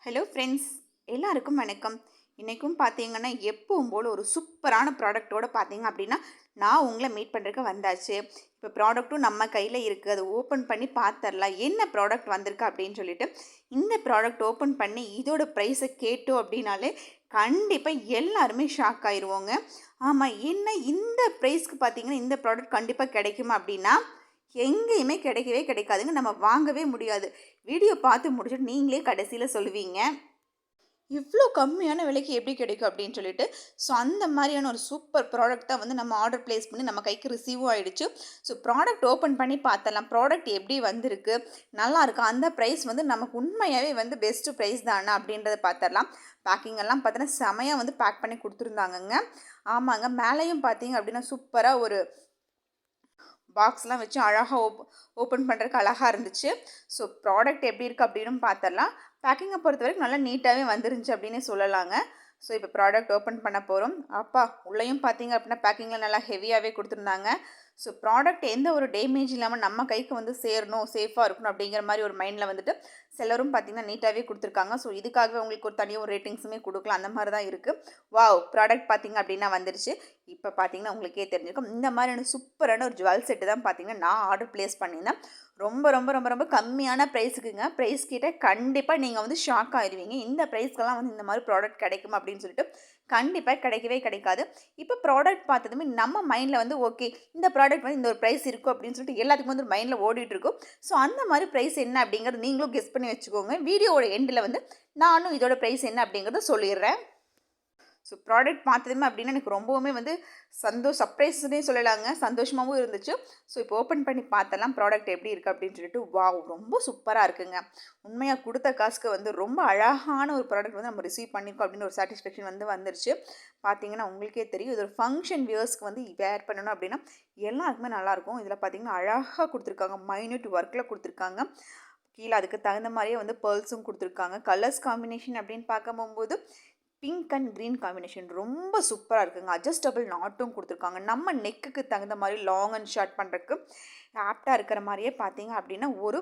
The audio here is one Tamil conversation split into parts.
ஹலோ ஃப்ரெண்ட்ஸ், எல்லாருக்கும் வணக்கம். இன்றைக்கும் பார்த்தீங்கன்னா எப்பவும் போல் ஒரு சூப்பரான ப்ராடக்ட்டோட பார்த்தீங்க அப்படின்னா நான் உங்களை மீட் பண்ணுறதுக்கு வந்தாச்சு. இப்போ ப்ராடக்ட்டும் நம்ம கையில் இருக்குது, அதை ஓப்பன் பண்ணி பார்த்துடலாம் என்ன ப்ராடக்ட் வந்திருக்கு அப்படின்னு சொல்லிட்டு. இந்த ப்ராடக்ட் ஓப்பன் பண்ணி இதோட ப்ரைஸை கேட்டோம் அப்படின்னாலே கண்டிப்பாக எல்லாருமே ஷாக் ஆயிடுவோங்க. ஆமாம், என்ன இந்த ப்ரைஸ்க்கு பார்த்தீங்கன்னா இந்த ப்ராடக்ட் கண்டிப்பாக கிடைக்குமா அப்படின்னா எங்கேயுமே கிடைக்கவே கிடைக்காதுங்க. நம்ம வாங்கவே முடியாது. வீடியோ பார்த்து முடிச்சுட்டு நீங்களே கடைசியில் சொல்லுவீங்க, இவ்வளோ கம்மியான விலைக்கு எப்படி கிடைக்கும் அப்படின்னு சொல்லிட்டு. ஸோ அந்த மாதிரியான ஒரு சூப்பர் ப்ராடக்ட் தான் வந்து நம்ம ஆர்டர் ப்ளேஸ் பண்ணி நம்ம கைக்கு ரிசீவும் ஆகிடுச்சு. ஸோ ப்ராடக்ட் ஓப்பன் பண்ணி பார்த்தலாம், ப்ராடக்ட் எப்படி வந்திருக்கு, நல்லா இருக்கா, அந்த ப்ரைஸ் வந்து நமக்கு உண்மையாகவே வந்து பெஸ்ட்டு ப்ரைஸ் தானே அப்படின்றத பார்த்துடலாம். பேக்கிங் எல்லாம் பார்த்தீங்கன்னா செமையாக வந்து பேக் பண்ணி கொடுத்துருந்தாங்கங்க. ஆமாங்க, மேலேயும் பார்த்தீங்க அப்படின்னா சூப்பராக ஒரு பாக்ஸ்லாம் வச்சு அழகாக ஓப்பன் பண்ணுறதுக்கு அழகாக இருந்துச்சு. ஸோ ப்ராடக்ட் எப்படி இருக்குது அப்படின்னு பார்த்துடலாம். பேக்கிங்கை பொறுத்த வரைக்கும் நல்லா நீட்டாகவே வந்துருந்துச்சு அப்படின்னே சொல்லலாங்க. ஸோ இப்போ ப்ராடக்ட் ஓப்பன் பண்ண போகிறோம். அப்பா, உள்ளேயும் பார்த்தீங்க அப்படின்னா பேக்கிங்கில் நல்லா ஹெவியாகவே கொடுத்துருந்தாங்க. ஸோ ப்ராடக்ட் எந்த ஒரு டேமேஜ் இல்லாமல் நம்ம கைக்கு வந்து சேரணும், சேஃபாக இருக்கணும் அப்படிங்கிற மாதிரி ஒரு மைண்டில் வந்துட்டு செல்லரும் பார்த்தீங்கன்னா நீட்டாகவே கொடுத்துருக்காங்க. ஸோ இதுக்காகவே உங்களுக்கு ஒரு தனியாக ஒரு ரேட்டிங்ஸுமே கொடுக்கலாம், அந்த மாதிரி தான் இருக்குது. வாவ், ப்ராடக்ட் பார்த்தீங்க அப்படின்னா வந்துருச்சு. இப்போ பார்த்தீங்கன்னா உங்களுக்கே தெரிஞ்சிருக்கும், இந்த மாதிரியான சூப்பரான ஒரு ஜுவல் செட்டு தான் பார்த்தீங்கன்னா நான் ஆர்டர் ப்ளேஸ் பண்ணியிருந்தேன். ரொம்ப ரொம்ப ரொம்ப ரொம்ப கம்மியான ப்ரைஸுக்குங்க. ப்ரைஸ் கிட்ட கண்டிப்பாக நீங்கள் வந்து ஷாக் ஆயிடுவீங்க. இந்த ப்ரைஸ்க்கெல்லாம் வந்து இந்த மாதிரி ப்ராடக்ட் கிடைக்கும் அப்படின்னு சொல்லிட்டு கண்டிப்பாக கிடைக்கவே கிடைக்காது. இப்போ ப்ராடக்ட் பார்த்ததுமே நம்ம மைண்டில் வந்து ஓகே, இந்த ப்ராடக்ட் வந்து இந்த ஒரு ப்ரைஸ் இருக்கும் அப்படின்னு சொல்லிட்டு எல்லாத்துக்கும் வந்து மைண்டில் ஓடிட்டு இருக்கும். ஸோ அந்த மாதிரி ப்ரைஸ் என்ன அப்படிங்கிறது நீங்களும் கெஸ் பண்ணி வச்சுக்கோங்க. வீடியோவோட எண்டில் வந்து நானும் இதோட ப்ரைஸ் என்ன அப்படிங்கிறத சொல்லிடுறேன். ஸோ ப்ராடக்ட் பார்த்ததுமே அப்படின்னா எனக்கு ரொம்பவுமே வந்து சர்ப்ரைஸ்னே சொல்லலாங்க, சந்தோஷமாகவும் இருந்துச்சு. ஸோ இப்போ ஓப்பன் பண்ணி பார்த்தலாம் ப்ராடக்ட் எப்படி இருக்குது அப்படின்னு சொல்லிட்டு. வாவ், ரொம்ப சூப்பராக இருக்குங்க. உண்மையாக கொடுத்த காசுக்கு வந்து ரொம்ப அழகான ஒரு ப்ராடக்ட் வந்து நம்ம ரிசீவ் பண்ணியிருக்கோம் அப்படின்னு ஒரு சாட்டிஸ்ஃபேக்ஷன் வந்து வந்துருச்சு. பார்த்தீங்கன்னா உங்களுக்கே தெரியும், இது ஒரு ஃபங்க்ஷன் வியர்ஸ்க்கு வந்து வேர் பண்ணணும் அப்படின்னா எல்லாருக்குமே நல்லாயிருக்கும். இதில் பார்த்தீங்கன்னா அழகாக கொடுத்துருக்காங்க, மைன்யூட் ஒர்க்கில் கொடுத்துருக்காங்க. கீழே அதுக்கு தகுந்த மாதிரியே வந்து பேர்ல்ஸும் கொடுத்துருக்காங்க. கலர்ஸ் காம்பினேஷன் அப்படின்னு பார்க்க போகும்போது பிங்க் அண்ட் க்ரீன் காம்பினேஷன் ரொம்ப சூப்பராக இருக்குங்க. அட்ஜஸ்டபிள் நாட்டும் கொடுத்துருக்காங்க. நம்ம நெக்குக்கு தகுந்த மாதிரி லாங் அண்ட் ஷார்ட் பண்ணுறதுக்கு ஆப்டாக இருக்கிற மாதிரியே பார்த்தீங்க அப்படின்னா ஒரு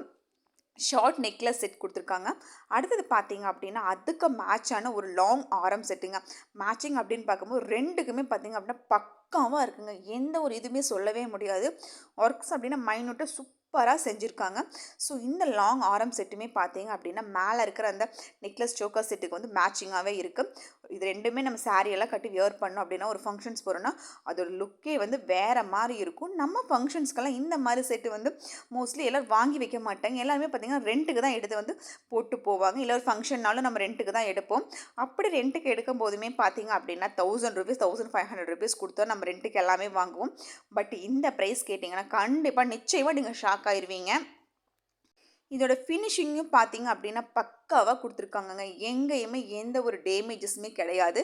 ஷார்ட் நெக்லஸ் செட் கொடுத்துருக்காங்க. அடுத்தது பார்த்தீங்க அப்படின்னா அதுக்கு மேட்சான ஒரு லாங் ஆரம் செட்டுங்க. மேட்சிங் அப்படின்னு பார்க்கும்போது ரெண்டுக்குமே பார்த்தீங்க அப்படின்னா பக்காவாக இருக்குங்க. எந்த ஒரு இதுவுமே சொல்லவே முடியாது. ஒர்க்ஸ் அப்படின்னா மைனூட்டாக சூப்பராக செஞ்சுருக்காங்க. ஸோ இந்த லாங் ஆரம் செட்டுமே பார்த்தீங்க அப்படின்னா மேலே இருக்கிற அந்த நெக்லஸ் சோக்கர் செட்டுக்கு வந்து மேட்சிங்காகவே இருக்குது. இது ரெண்டுமே நம்ம சாரியெல்லாம் கட்டி வியர் பண்ணோம் அப்படின்னா ஒரு ஃபங்க்ஷன்ஸ் போகிறோன்னா அதோட லுக்கே வந்து வேறு மாதிரி இருக்கும். நம்ம ஃபங்க்ஷன்ஸ்க்கெல்லாம் இந்த மாதிரி செட்டு வந்து மோஸ்ட்லி எல்லோரும் வாங்கி வைக்க மாட்டாங்க. எல்லாருமே பார்த்திங்கன்னா ரெண்ட்டுக்கு தான் எடுத்து வந்து போட்டு போவாங்க. இல்லை ஒரு ஃபங்க்ஷன்னாலும் நம்ம ரெண்ட்டுக்கு தான் எடுப்போம். அப்படி ரெண்ட்டுக்கு எடுக்கும் போதுமே பார்த்திங்க அப்படின்னா ₹1000 ₹1500 கொடுத்தா நம்ம ரெண்ட்டுக்கு எல்லாமே வாங்குவோம். பட் இந்த ப்ரைஸ் கேட்டிங்கன்னா கண்டிப்பாக நிச்சயமாக நீங்கள் ஷாக் ஆயிடுவீங்க. இதோட ஃபினிஷிங்கும் பார்த்தீங்க அப்படின்னா பக்காவாக கொடுத்துருக்காங்கங்க. எங்கேயுமே எந்த ஒரு டேமேஜஸுமே கிடையாது.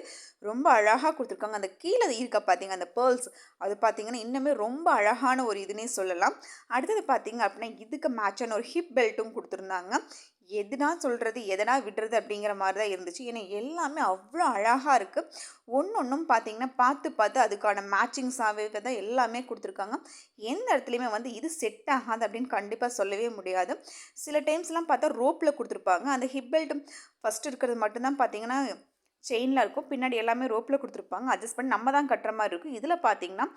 ரொம்ப அழகாக கொடுத்துருக்காங்க. அந்த கீழே இருக்க பார்த்தீங்க அந்த பேர்ல்ஸ், அது பார்த்தீங்கன்னா இன்னுமே ரொம்ப அழகான ஒரு இதுன்னே சொல்லலாம். அடுத்தது பார்த்தீங்க அப்படின்னா இதுக்கு மேட்சான ஒரு ஹிப் பெல்ட்டும் கொடுத்துருந்தாங்க. எதுனா சொல்கிறது எதனா விடுறது அப்படிங்கிற மாதிரி தான் இருந்துச்சு. ஏன்னா எல்லாமே அவ்வளோ அழகாக இருக்குது. ஒன்றும் பார்த்தீங்கன்னா பார்த்து பார்த்து அதுக்கான மேட்சிங்ஸாகவே தான் எல்லாமே கொடுத்துருக்காங்க. எந்த இடத்துலையுமே வந்து இது செட் ஆகாது அப்படின்னு கண்டிப்பாக சொல்லவே முடியாது. சில டைம்ஸ்லாம் பார்த்தா ரோப்பில் கொடுத்துருப்பாங்க. அந்த ஹிப் பெல்ட்டும் ஃபஸ்ட்டு இருக்கிறது மட்டும்தான் பார்த்தீங்கன்னா செயினில் இருக்கும். பின்னாடி எல்லாமே ரோப்பில் கொடுத்துருப்பாங்க. அட்ஜஸ்ட் பண்ணி நம்ம தான் கட்டுற மாதிரி இருக்கும். இதில் பார்த்தீங்கன்னா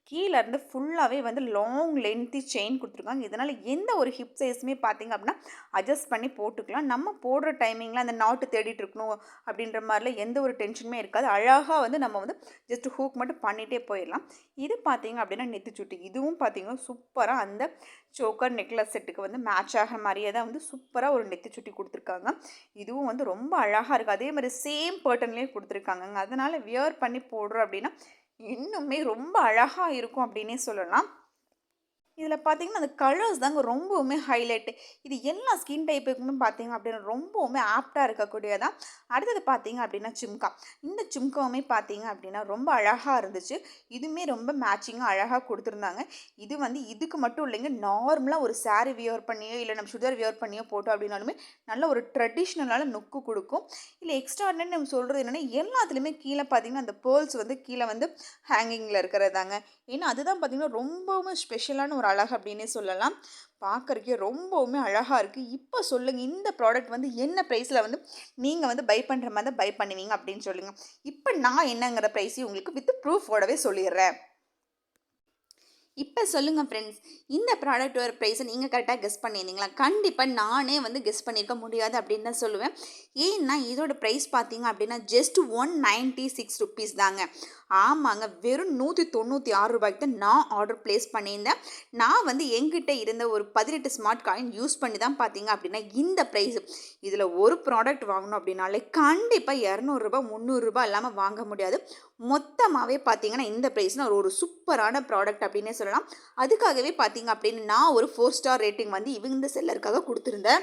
கீழேருந்து ஃபுல்லாகவே வந்து லாங் லென்த்தி செயின் கொடுத்துருக்காங்க. இதனால் எந்த ஒரு ஹிப் சைஸுமே பார்த்தீங்க அப்படின்னா அட்ஜஸ்ட் பண்ணி போட்டுக்கலாம். நம்ம போடுற டைமிங்கில் அந்த நாட்டு தேடிட்டு இருக்கணும் அப்படின்ற மாதிரிலாம் எந்த ஒரு டென்ஷனுமே இருக்காது. அழகாக வந்து நம்ம வந்து ஜஸ்ட் ஹூக் மட்டும் பண்ணிகிட்டே போயிடலாம். இது பார்த்தீங்க அப்படின்னா நெத்திச்சுட்டி, இதுவும் பார்த்தீங்கன்னா சூப்பராக அந்த சோக்கர் நெக்லஸ் செட்டுக்கு வந்து மேட்ச் ஆகிற மாதிரியே தான் வந்து சூப்பராக ஒரு நெத்திச்சுட்டி கொடுத்துருக்காங்க. இதுவும் வந்து ரொம்ப அழகாக இருக்குது. அதே மாதிரி சேம் பேட்டர்ன்லேயே கொடுத்துருக்காங்கங்க. அதனால் வியர் பண்ணி போடுறோம் அப்படின்னா இன்னுமே ரொம்ப அழகாக இருக்கும் அப்படின்னே சொல்லலாம். இதில் பார்த்தீங்கன்னா அந்த கலர்ஸ் தாங்க ரொம்பவுமே ஹைலைட்டு. இது எல்லா ஸ்கின் டைப்புக்குமே பார்த்தீங்க அப்படின்னா ரொம்பவுமே ஆப்டாக இருக்கக்கூடியதான். அடுத்தது பார்த்தீங்க அப்படின்னா ஜிம்கா. இந்த ஜிம்காவுமே பார்த்தீங்க அப்படின்னா ரொம்ப அழகாக இருந்துச்சு. இதுவுமே ரொம்ப மேட்சிங்காக அழகாக கொடுத்துருந்தாங்க. இது வந்து இதுக்கு மட்டும் இல்லைங்க, நார்மலாக ஒரு சாரீ வியர் பண்ணியோ இல்லை நம்ம சுடிதார் வியர் பண்ணியோ போட்டோம் அப்படின்னாலுமே நல்ல ஒரு ட்ரெடிஷ்னலான லுக்கு கொடுக்கும். இல்லை எக்ஸ்ட்ராடினரி நம்ம சொல்கிறது என்னென்னா எல்லாத்துலேயுமே கீழே பார்த்தீங்கன்னா அந்த பேர்ல்ஸ் வந்து கீழே வந்து ஹேங்கிங்கில் இருக்கிறதாங்க. ஏன்னா அதுதான் பார்த்தீங்கன்னா ரொம்பவும் ஸ்பெஷலான ஒரு அழகு அப்படின்னே சொல்லலாம். பார்க்கறக்கே ரொம்பவுமே அழகா இருக்கு. இப்ப சொல்லுங்க, இந்த ப்ராடக்ட் வந்து என்ன பிரைஸ்ல வந்து நீங்க வந்து பை பண்ற மாரி இருந்தா பை பண்ணுவீங்க அப்படின்னு சொல்லுங்க. இப்ப நான் என்னங்கிற பிரைஸையும் உங்களுக்கு வித் ப்ரூஃபோடவே சொல்லிர்றேன். இப்ப சொல்லுங்க ஃப்ரெண்ட்ஸ், இந்த ப்ராடக்ட்டோட பிரைஸ நீங்க கரெக்ட்டா கெஸ் பண்ணியிருந்தீங்களா? கண்டிப்பா நானே வந்து கெஸ் பண்ணியிருக்க முடியாது அப்படின்னு தான் சொல்லுவேன். ஏன்னா, இதோட பிரைஸ் பார்த்தீங்க அப்படின்னா, ஜஸ்ட் ₹196 தாங்க. ஆமாங்க. வெறும் ரூ. 196 தான் நான் ஆர்டர் பிளேஸ் பண்ணியிருந்தேன். நான் வந்து என்கிட்ட இருந்த ஒரு 18 ஸ்மார்ட் காயின் யூஸ் பண்ணி தான் பார்த்தீங்க அப்படின்னா, இந்த பிரைஸ். இதில ஒரு ப்ராடக்ட் வாங்கணும் அப்படின்னாலே கண்டிப்பா ரூ. 200 ரூ. 300 இல்லாம வாங்க முடியாது. மொத்தமாவே பார்த்தீங்கன்னா, இந்த பிரைஸ்னா ஒரு சூப்பரான ப்ராடக்ட் அப்படின்னே சொல்லலாம். அதுக்காகவே பார்த்தீங்க அப்படின்னு நான் ஒரு 4 ஸ்டார் ரேட்டிங் வந்து இந்த செல்லருக்காக குடுத்திருந்தேன்.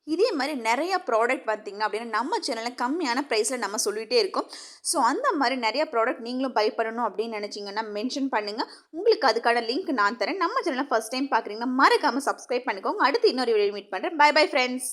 இதே மாரி நெறைய ப்ராடக்ட் பார்த்தீங்கன்னா அப்படின்னா, நம்ம சேனல்ல கம்மியான பிரைஸ்ல நம்ம சொல்லிட்டே இருக்கோம். ஸோ, அந்த மாரி நெறைய ப்ராடக்ட் நீங்களும் பை பண்ணணும் அப்படின்னு நெனச்சீங்கன்னா, மென்ஷன் பண்ணுங்க. உங்களுக்கு அதுக்கான லிங்க் நான் தரேன். நம்ம சேனல ஃபர்ஸ்ட் டைம் பார்க்குறீங்கன்னா, மறக்காம சப்ஸ்கிரைப் பண்ணிக்கோங்க. அடுத்து இன்னொரு வீடியோ மீட் பண்றேன். Bye bye friends.